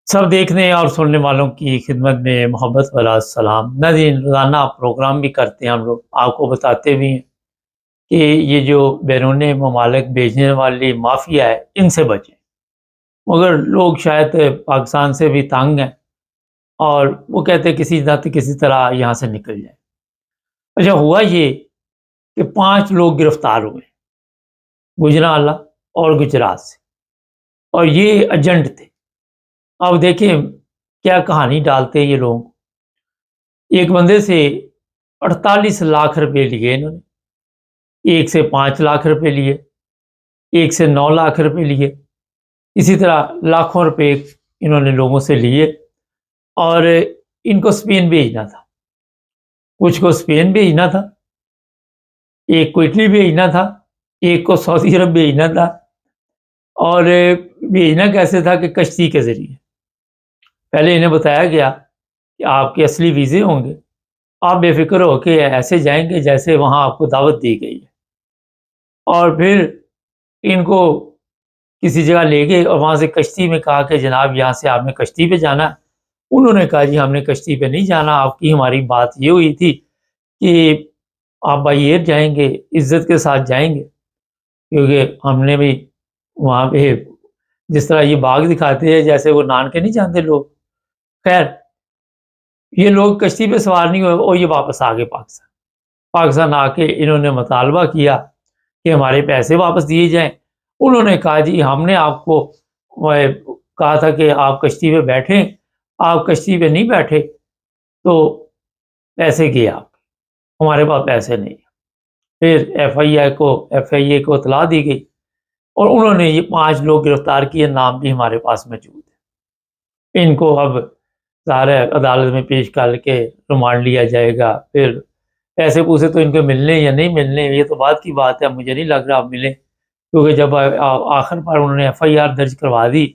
सब देखने और सुनने वालों की खिदमत में मोहब्बत भरा सलाम। नाज़रीन, रोज़ाना प्रोग्राम भी करते हैं हम लोग, आपको बताते भी हैं कि ये जो बैरून ममालिक भेजने वाली माफिया है, इनसे बचें। मगर लोग शायद पाकिस्तान से भी तंग हैं और वो कहते हैं किसी न किसी तरह यहाँ से निकल जाए। अच्छा, हुआ ये कि 5 लोग गिरफ्तार हुए गुजरांवाला और गुजरात से, और ये एजेंट थे। अब देखिए क्या कहानी डालते हैं ये लोग। एक बंदे से 48 लाख रुपए लिए इन्होंने, एक से 5 लाख रुपए लिए, एक से 9 लाख रुपए लिए, इसी तरह लाखों रुपए इन्होंने लोगों से लिए और इनको स्पेन भेजना था। कुछ को स्पेन भेजना था, एक को इटली भेजना था, एक को सऊदी अरब भेजना था। और भेजना कैसे था कि कश्ती के ज़रिए। पहले इन्हें बताया गया कि आपके असली वीज़े होंगे, आप बेफ़िक्र होके ऐसे जाएँगे जैसे वहाँ आपको दावत दी गई है। और फिर इनको किसी जगह ले गए और वहाँ से कश्ती में कहा कि जनाब यहाँ से आपने कश्ती पे जाना है। उन्होंने कहा जी हमने कश्ती पे नहीं जाना, आपकी हमारी बात ये हुई थी कि आप बाई एयर जाएँगे, इज़्ज़त के साथ जाएँगे, क्योंकि हमने भी वहाँ पे जिस तरह ये बाग दिखाते हैं जैसे वो नान के नहीं जानते लोग। खैर, ये लोग कश्ती पे सवार नहीं हुए और ये वापस आ गए पाकिस्तान। पाकिस्तान आके इन्होंने मुतालबा किया कि हमारे पैसे वापस दिए जाएँ। उन्होंने कहा जी हमने आपको कहा था कि आप कश्ती पे बैठें, आप कश्ती पे नहीं बैठे तो पैसे गए आपके, हमारे पास पैसे नहीं है। फिर एफआईए को इत्तला दी गई और उन्होंने ये 5 लोग गिरफ्तार किए, नाम भी हमारे पास मौजूद है। इनको अब ज़ाहिर है अदालत में पेश करके रिमांड लिया जाएगा। फिर पैसे-पूसे तो इनको मिलने या नहीं मिलने ये तो बाद की बात है, मुझे नहीं लग रहा अब मिले, क्योंकि जब आखिर पर उन्होंने एफआईआर दर्ज करवा दी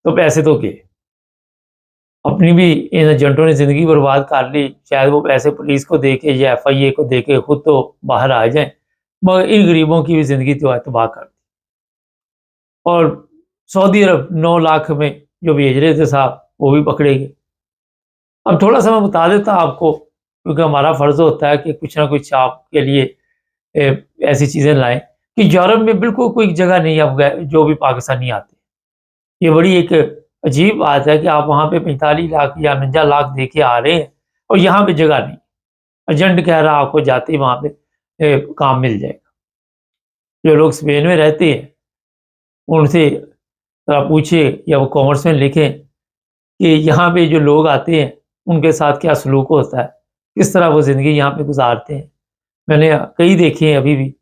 तो पैसे तो गए। अपनी भी इन एजेंटों ने ज़िंदगी बर्बाद कर ली, शायद वो पैसे पुलिस को देके या एफआईए को देके खुद तो बाहर आ जाएँ, मगर इन गरीबों की भी ज़िंदगी तो तबाह कर दी। और सऊदी अरब 9 लाख में जो भेज रहे थे साहब, वो भी पकड़े गए। अब थोड़ा-सा मैं बता देता आपको, क्योंकि हमारा फ़र्ज़ होता है कि कुछ ना कुछ आपके लिए ऐसी चीज़ें लाएँ कि यूरोप में बिल्कुल कोई जगह नहीं है अब जो भी पाकिस्तानी आते। ये बड़ी एक अजीब बात है कि आप वहाँ पे 45 लाख या 49 लाख दे के आ रहे हैं और यहाँ पे जगह नहीं। एजेंट कह रहा है आपको जाते ही वहाँ पे काम मिल जाएगा। जो लोग स्पेन में रहते हैं, उनसे ज़रा पूछिए या वो कॉमर्स में लिखें कि यहाँ पे जो लोग आते हैं, उनके साथ क्या सलूक होता है, किस तरह वो ज़िंदगी यहाँ पे गुज़ारते हैं। मैंने कई देखे हैं अभी भी,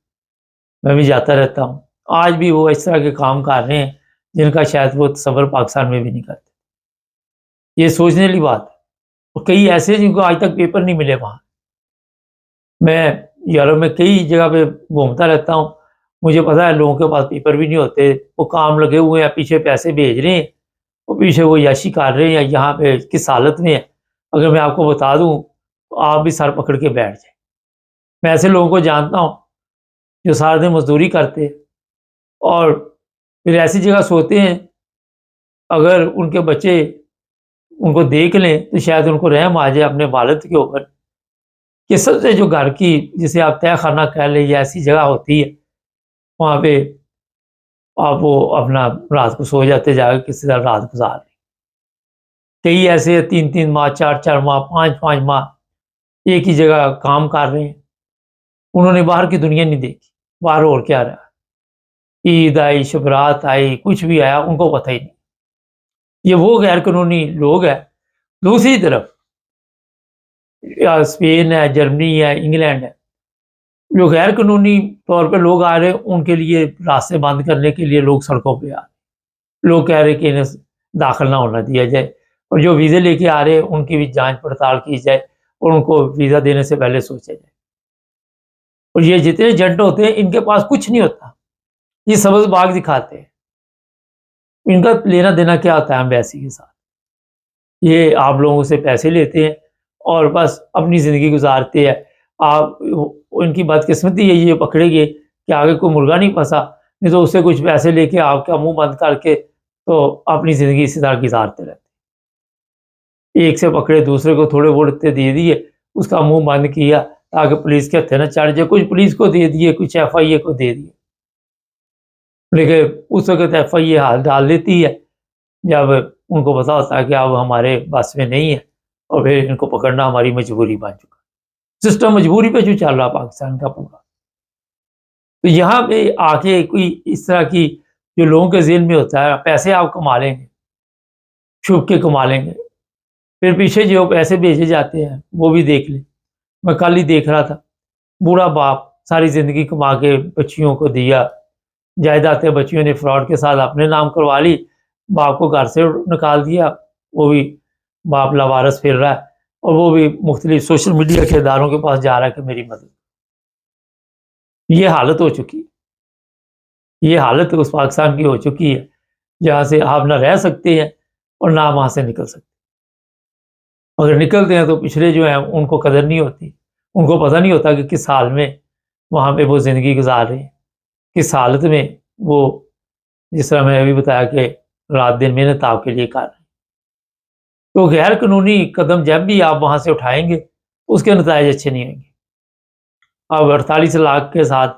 मैं भी जाता रहता हूँ। आज भी वो इस तरह के काम कर रहे हैं, जिनका शायद वो तसव्वुर पाकिस्तान में भी नहीं करते। ये सोचने वाली बात है। और कई ऐसे हैं जिनको आज तक पेपर नहीं मिले वहाँ। मैं यूरोप में कई जगह पे घूमता रहता हूँ, मुझे पता है लोगों के पास पेपर भी नहीं होते, वो काम लगे हुए हैं, पीछे पैसे भेज रहे हैं, और पीछे वो याशी कर रहे हैं या यहाँ पे किस हालत में है, अगर मैं आपको बता दूँ, तो आप भी सर पकड़ के बैठ जाएँ। मैं ऐसे लोगों को जानता हूँ, जो सारा दिन मज़दूरी करते हैं और फिर ऐसी जगह सोते हैं, अगर उनके बच्चे उनको देख लें, तो शायद उनको रहम आ जाए अपने वालिद के ऊपर, कि सबसे जो घर की जिसे आप तहखाना कह लें या ऐसी जगह होती है, वहाँ पे आप वो अपना रात को सो जाते जाके किसी तरह रात गुज़ार लें। कई ऐसे 3-3 माह, 4-4 माह, 5-5 माह एक ही जगह काम कर रहे हैं। उन्होंने बाहर की दुनिया नहीं देखी, बाहर और क्या रहा। ईद आई, शब-रात आई, कुछ भी आया उनको पता ही नहीं। ये वो गैर कानूनी लोग हैं। दूसरी तरफ या स्पेन है, जर्मनी है, इंग्लैंड है, जो गैर कानूनी तौर पे लोग आ रहे हैं, उनके लिए रास्ते बंद करने के लिए लोग सड़कों पे आ रहे हैं। लोग कह रहे हैं कि इन्हें दाखिल ना होने दिया जाए, और जो वीज़े लेके आ रहे हैं उनकी भी जाँच पड़ताल की जाए और उनको वीज़ा देने से पहले सोचा जाए। और ये जितने एजेंट होते हैं इनके पास कुछ नहीं होता, ये सब्ज़ बाग दिखाते हैं। इनका लेना देना क्या होता है एम्बेसी के साथ? ये आप लोगों से पैसे लेते हैं और बस अपनी ज़िंदगी गुज़ारते हैं। आप इनकी बदकिस्मती है ये पकड़े गए कि आगे कोई मुर्गा नहीं फँसा, नहीं तो उससे कुछ पैसे लेके आपका मुँह बंद करके तो अपनी ज़िंदगी इसी तरह गुज़ारते रहते हैं। एक से पकड़े, दूसरे को थोड़े बहुत दे दिए, उसका मुंह बंद किया ताकि पुलिस के हत्थे न चढ़ जाए। कुछ पुलिस को दे दिए, कुछ FIA को दे दिए, लेकिन उस वक्त FIA हाथ डाल देती है जब उनको पता होता है कि अब हमारे बस में नहीं है, और फिर इनको पकड़ना हमारी मजबूरी बन चुका। सिस्टम मजबूरी पे जो चल रहा पाकिस्तान का पूरा। तो यहाँ पे आके कोई इस तरह की जो लोगों के ज़हन में होता है, पैसे आप कमा लेंगे, छुप के कमा लेंगे, फिर पीछे जो पैसे भेजे जाते हैं वो भी देख लें। मैं कल ही देख रहा था, बूढ़ा बाप सारी ज़िंदगी कमा के बच्चियों को दिया, जायदादें बच्चियों ने फ्रॉड के साथ अपने नाम करवा ली, बाप को घर से निकाल दिया, वो भी बाप लावारिस फिर रहा है, और वो भी मुख्तलिफ सोशल मीडिया के इदारों के पास जा रहा है कि मेरी मदद। ये हालत हो चुकी है, ये हालत उस पाकिस्तान की हो चुकी है जहाँ से आप ना रह सकते हैं और ना वहाँ से निकल सकते। अगर निकलते हैं तो पिछले जो हैं उनको कदर नहीं होती, उनको पता नहीं होता कि किस हाल में वहाँ पे वो ज़िंदगी गुजार रहे हैं, किस हालत में वो, जिस तरह मैंने अभी बताया कि रात दिन मेहनत आपके लिए कर रहे हैं। तो गैर कानूनी कदम जब भी आप वहाँ से उठाएंगे उसके नतीजे अच्छे नहीं होंगे। अब 48 लाख के साथ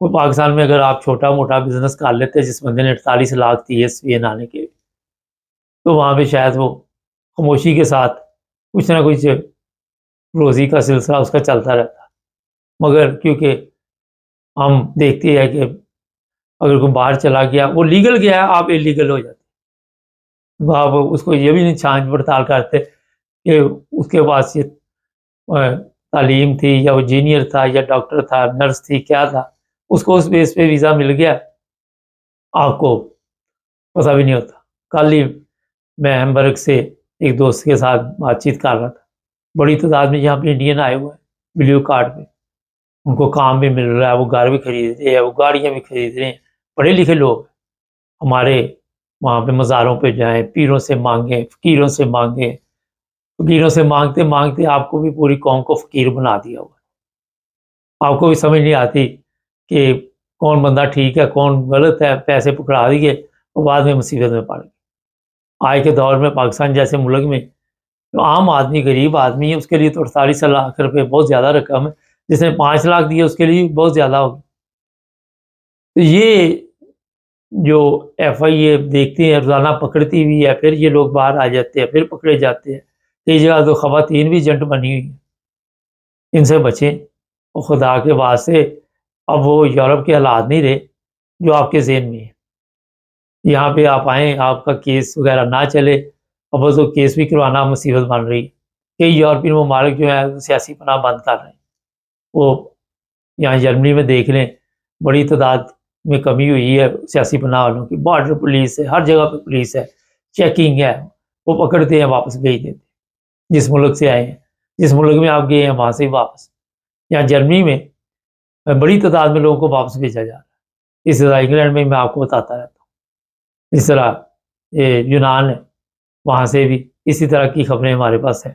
वो पाकिस्तान में अगर आप छोटा मोटा बिजनेस कर लेते हैं, जिस बंदे ने 48 लाख दिए SVN आने के, तो वहाँ पे शायद वो खामोशी के साथ कुछ ना कुछ रोज़ी का सिलसिला उसका चलता रहता। मगर क्योंकि हम देखते हैं कि अगर कोई बाहर चला गया, वो लीगल गया है, आप इलीगल हो जाते, आप उसको ये भी नहीं छांछ पड़ताल करते कि उसके पास ये तालीम थी, या वो इंजीनियर था, या डॉक्टर था, नर्स थी, क्या था, उसको उस बेस पे वीज़ा मिल गया, आपको पता भी नहीं होता। कल ही मैं हैम्बर्ग से एक दोस्त के साथ बातचीत कर रहा था, बड़ी तादाद में यहाँ पे इंडियन आए हुए हैं ब्लू कार्ड पे, उनको काम भी मिल रहा है, वो घर भी खरीद रहे हैं, वो गाड़ियाँ भी खरीद रहे हैं, पढ़े लिखे लोग। हमारे वहाँ पे मज़ारों पे जाएँ, पीरों से मांगें, फ़कीरों से मांगें, फ़कीरों से मांगते मांगते आपको भी पूरी कौम को फ़कीर बना दिया हुआ है। आपको भी समझ नहीं आती कि कौन बंदा ठीक है, कौन गलत है, पैसे पकड़ा दिए और बाद में मुसीबत में पड़ गए। आज के दौर में पाकिस्तान जैसे मुल्क में तो आम आदमी, गरीब आदमी है, उसके लिए तो 48 लाख रुपए बहुत ज़्यादा रकम है, जिसने 5 लाख दिए उसके लिए बहुत ज़्यादा होगी। तो ये जो FIA देखते हैं, रोज़ाना पकड़ती हुई है, फिर ये लोग बाहर आ जाते हैं, फिर पकड़े जाते हैं। कई जगह तो ख़वातीन भी एजेंट बनी हुई हैं, इनसे बचें और खुदा के वास्ते। अब वो यूरोप के हालात नहीं रहे जो आपके ज़हन में है। यहाँ पे आप आएँ, आपका केस वगैरह ना चले, अब वो तो केस भी करवाना मुसीबत बन रही है। कई यूरोपियन ममालिक जो हैं सियासी पनाह बंद कर रहे हैं। वो यहाँ जर्मनी में देख लें, बड़ी तादाद में कमी हुई है सियासी पनाह वालों की, बॉर्डर पुलिस है, हर जगह पे पुलिस है, चेकिंग है, वो पकड़ते हैं, वापस भेज देते हैं। जिस मुल्क से आए हैं, जिस मुल्क में आप गए हैं वहाँ से ही वापस। यहाँ जर्मनी में बड़ी तादाद में लोगों को वापस भेजा जा रहा है। इस तरह इंग्लैंड में मैं आपको बताता रहता हूँ, इस तरह ये यूनान है, वहाँ से भी इसी तरह की खबरें हमारे पास हैं।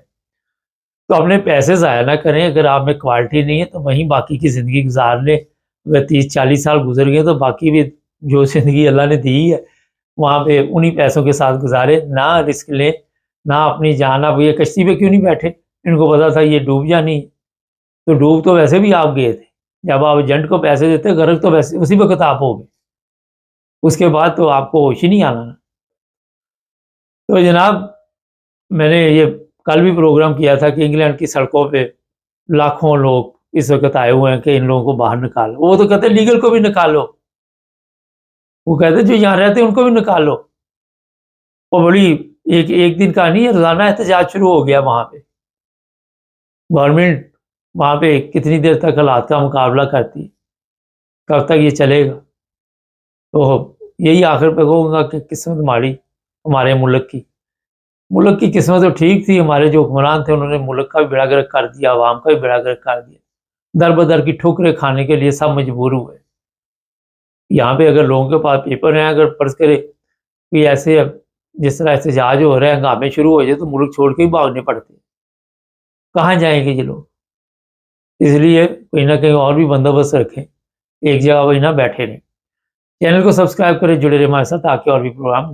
तो अपने पैसे ज़ाया ना करें, अगर आप में क्वालिटी नहीं है तो वहीं बाकी की ज़िंदगी गुजार लें। अगर 30-40 साल गुजर गए तो बाकी भी जो ज़िंदगी अल्लाह ने दी है वहाँ पे उन्हीं पैसों के साथ गुजारें, ना रिस्क लें, ना अपनी जान। अब ये कश्ती पे क्यों नहीं बैठे, इनको पता था ये डूब जानी है, तो डूब तो वैसे भी आप गए थे। जब आप एजेंट को पैसे देते, गर्क तो वैसे उसी वक्त आप हो गए, उसके बाद तो आपको होश ही नहीं आना ना। तो जनाब, मैंने ये कल भी प्रोग्राम किया था कि इंग्लैंड की सड़कों पे लाखों लोग इस वक्त आए हुए हैं कि इन लोगों को बाहर निकालो। वो तो कहते लीगल को भी निकालो, वो कहते जो यहाँ रहते हैं उनको भी निकालो। वो बड़ी एक एक दिन का नहीं है, रोजाना एहतजाज शुरू हो गया वहाँ पे। गवर्नमेंट वहाँ पे कितनी देर तक हालात का मुकाबला करती है, कब तक ये चलेगा। तो यही आखिर पे कहूँगा कि किस्मत माड़ी हमारे मुल्क की किस्मत तो ठीक थी, हमारे जो हुक्मरान थे उन्होंने मुल्क का भी बेड़ा गर्क कर दिया, आवाम का भी बेड़ा गर्क कर दिया। दर बदर की ठोकरें खाने के लिए सब मजबूर हुए। यहाँ पे अगर लोगों के पास पेपर हैं, अगर फर्ज करे कोई ऐसे जिस तरह एहतजाज हो रहे हैं, हंगामे शुरू हो जाए तो मुल्क छोड़ के ही भागने पड़ते हैं। कहाँ जाएंगे ये लोग? इसलिए कहीं ना कहीं और भी बंदोबस्त रखें, एक जगह वही ना बैठे रहें। चैनल को सब्सक्राइब करें, जुड़े रहे हमारे साथ ताकि और भी प्रोग्राम